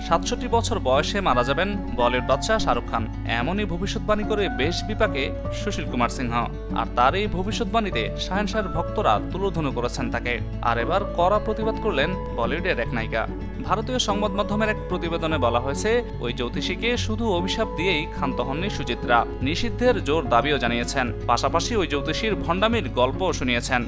৬৭ বছর বয়সে মারা যাবেন বলিউড বাদশাহ শাহরুখ খান। এমনই ভবিষ্যৎবাণী করে বেশ বিপাকে সুশীল কুমার সিংহ। আর তার এই ভবিষ্যৎবাণীতে শাহেনশাহের ভক্তরা তুলোধুনো করেছেন তাকে। আর এবার কড়া প্রতিবাদ করলেন বলিউডের এক নায়িকা। ভারতীয় সংবাদ মাধ্যমের এক প্রতিবেদনে বলা হয়েছে, ওই জ্যোতিষীকে শুধু অভিশাপ দিয়েই ক্ষান্ত হননি সুচিত্রা, নিষিদ্ধের জোর দাবিও জানিয়েছেন। পাশাপাশি ওই জ্যোতিষীর ভণ্ডামির গল্পও শুনিয়েছেন।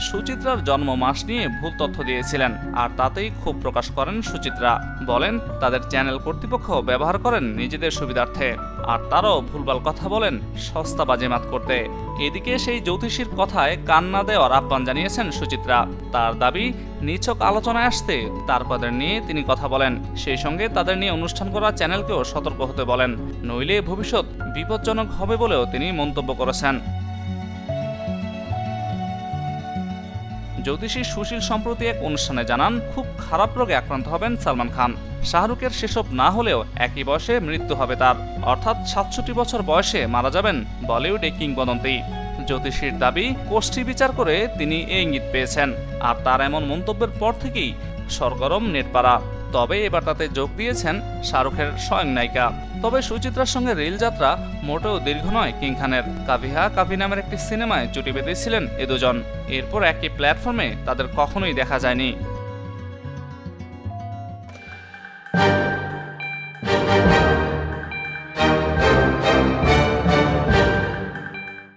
সুচিত্রার জন্ম মাস নিয়ে ভুল তথ্য দিয়েছিলেন, আর তাতেই ক্ষোভ প্রকাশ করেন সুচিত্রা। বলেন তাদের চ্যানেল কর্তৃপক্ষ ব্যবহার করেন নিজেদের সুবিধার্থে, আর তারাও ভুলভাল কথা বলেন সস্তা বাজিমাত করতে। এদিকে সেই জ্যোতিষীর কথায় কান না দেওয়ার আহ্বান জানিয়েছেন সুচিত্রা। তার দাবি, নিছক আলোচনায় আসতে তারকাদের নিয়ে তিনি কথা বলেন, সেই সঙ্গে তাদের নিয়ে অনুষ্ঠান করা চ্যানেলকেও সতর্ক হতে বলেন, নইলে ভবিষ্যৎ বিপজ্জনক হবে বলেও তিনি মন্তব্য করেছেন। জ্যোতিষী সুশীল সম্প্রতি এক অনুষ্ঠানে জানান, খুব খারাপ রোগে আক্রান্ত হবেন সালমান খান। শাহরুখের সেসব না হলেও একই বয়সে মৃত্যু হবে তার, অর্থাৎ ৬৭ বছর বয়সে মারা যাবেন বলিউডে কিংবদন্তি। জ্যোতিষীর দাবি, কোষ্ঠী বিচার করে তিনি এই ইঙ্গিত পেয়েছেন। আর তার এমন মন্তব্যের পর থেকেই সরগরম নেটপাড়া। তবে এবার তাতে যোগ দিয়েছেন শাহরুখের স্বয়ং নায়িকা। তবে সুচিত্রার সঙ্গে রেল যাত্রা মোটেও দীর্ঘ নয় কিং খানের। কাভিহা কাভি নামের একটি সিনেমায় জুটি বেঁধেছিলেন এ দুজন। এরপর একই প্ল্যাটফর্মে তাদের কখনোই দেখা যায়নি।